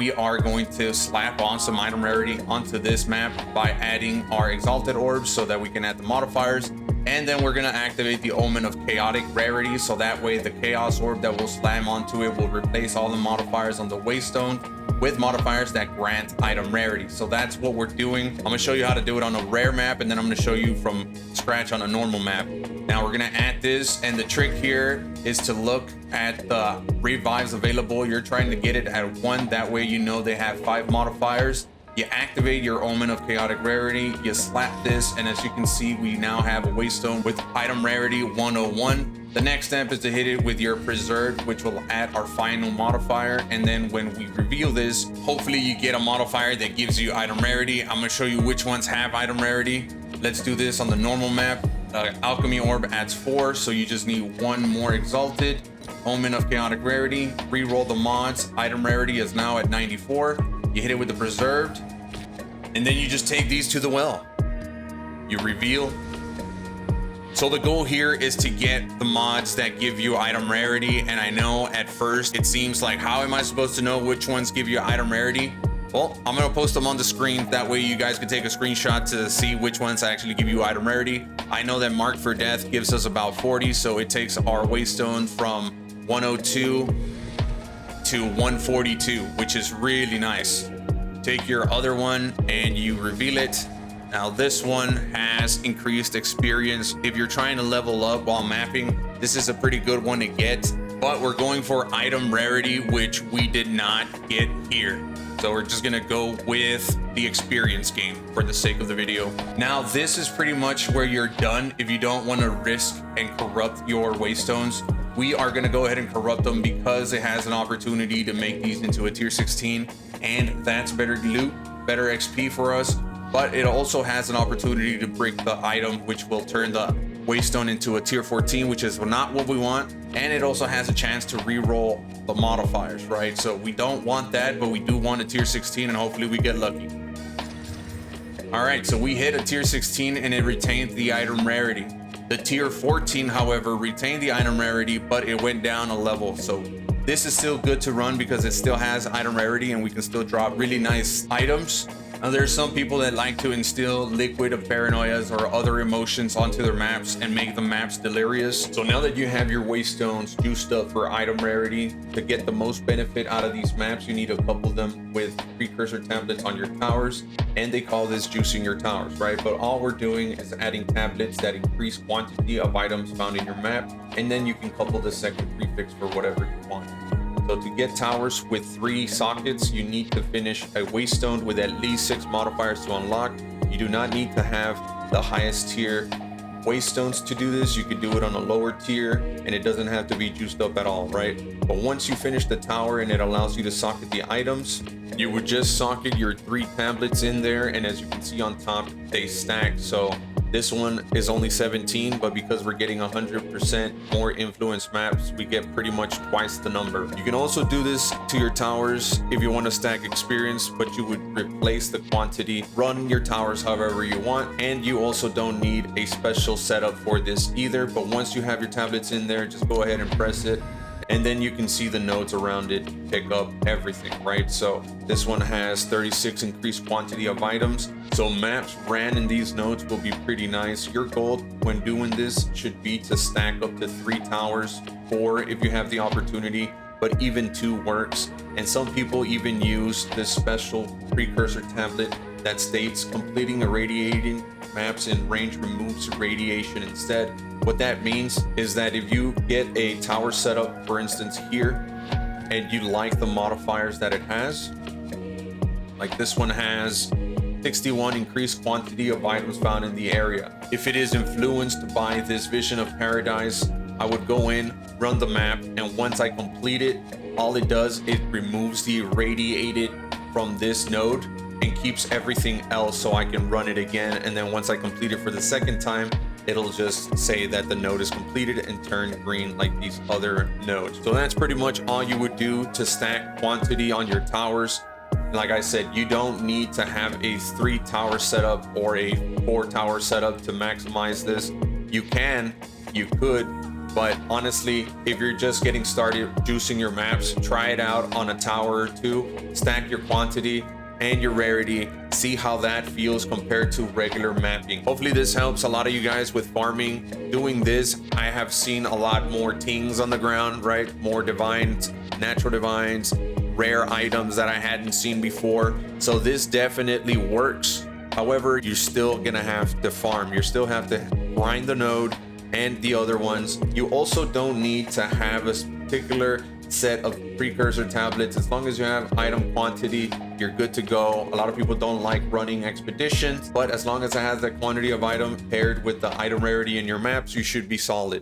we are going to slap on some item rarity onto this map by adding our exalted orbs so that we can add the modifiers. And then we're gonna activate the Omen of Chaotic Rarity, so that way the Chaos Orb that will slam onto it will replace all the modifiers on the Waystone with modifiers that grant item rarity. So that's what we're doing. I'm gonna show you how to do it on a rare map, and then I'm gonna show you from scratch on a normal map. Now we're gonna add this, and the trick here is to look at the revives available. You're trying to get it at 1, that way you know they have 5 modifiers. You activate your Omen of Chaotic Rarity, you slap this, and as you can see, we now have a Waystone with item rarity 101. The next step is to hit it with your Preserved, which will add our final modifier. And then when we reveal this, hopefully you get a modifier that gives you item rarity. I'm gonna show you which ones have item rarity. Let's do this on the normal map. Alchemy Orb adds 4, so you just need 1 more Exalted. Omen of Chaotic Rarity, reroll the mods. Item rarity is now at 94. You hit it with the Preserved, and then you just take these to the well. You reveal. So the goal here is to get the mods that give you item rarity. And I know at first it seems like, how am I supposed to know which ones give you item rarity? Well, I'm gonna post them on the screen. That way you guys can take a screenshot to see which ones actually give you item rarity. I know that Marked for Death gives us about 40, so it takes our Waystone from 102 to 142, which is really nice. Take your other one and you reveal it. Now this one has increased experience. If you're trying to level up while mapping, this is a pretty good one to get, but we're going for item rarity, which we did not get here. So we're just gonna go with the experience game for the sake of the video. Now this is pretty much where you're done if you don't want to risk and corrupt your Waystones. We are gonna go ahead and corrupt them because it has an opportunity to make these into a tier 16, and that's better loot, better XP for us. But it also has an opportunity to break the item, which will turn the Waystone into a tier 14, which is not what we want. And it also has a chance to re-roll the modifiers, right? So we don't want that, but we do want a tier 16, and hopefully we get lucky. All right, so we hit a tier 16 and it retained the item rarity. The tier 14, however, retained the item rarity, but it went down a level. So this is still good to run because it still has item rarity and we can still drop really nice items. Now, there's some people that like to instill liquid of paranoias or other emotions onto their maps and make the maps delirious. So now that you have your Waystones juiced up for item rarity, to get the most benefit out of these maps, you need to couple them with precursor tablets on your towers, and they call this juicing your towers, right? But all we're doing is adding tablets that increase quantity of items found in your map, and then you can couple the second prefix for whatever you want. So to get towers with 3 sockets, you need to finish a Waystone with at least 6 modifiers to unlock. You do not need to have the highest tier Waystones to do this. You can do it on a lower tier and it doesn't have to be juiced up at all, right? But once you finish the tower and it allows you to socket the items, you would just socket your 3 tablets in there, and as you can see on top, they stack. So this one is only 17, but because we're getting 100% more influence maps, we get pretty much twice the number. You can also do this to your towers if you want to stack experience, but you would replace the quantity. Run your towers however you want, and you also don't need a special setup for this either. But once you have your tablets in there, just go ahead and press it, and then you can see the nodes around it pick up everything, right? So this one has 36 increased quantity of items. So maps ran in these nodes will be pretty nice. Your goal when doing this should be to stack up to 3 towers, 4 if you have the opportunity, but even 2 works. And some people even use this special precursor tablet that states completing irradiating maps in range removes radiation instead. What that means is that if you get a tower setup, for instance here, and you like the modifiers that it has, like this one has 61 increased quantity of items found in the area. If it is influenced by this Vision of Paradise, I would go in, run the map, and once I complete it, all it does, it removes the irradiated from this node and keeps everything else so I can run it again. And then once I complete it for the second time, it'll just say that the node is completed and turn green like these other nodes. So that's pretty much all you would do to stack quantity on your towers. Like I said, you don't need to have a 3 tower setup or a 4 tower setup to maximize this. You could, But honestly, if you're just getting started juicing your maps, try it out on a tower or two, stack your quantity and your rarity, see how that feels compared to regular mapping. Hopefully this helps a lot of you guys with farming. Doing this, I have seen a lot more tings on the ground, right? More divines, natural divines, rare items that I hadn't seen before. So this definitely works. However, you're still gonna have to farm. You still have to grind the node and the other ones. You also don't need to have a particular set of precursor tablets. As long as you have item quantity, you're good to go. A lot of people don't like running expeditions, but as long as it has that quantity of item paired with the item rarity in your maps, you should be solid.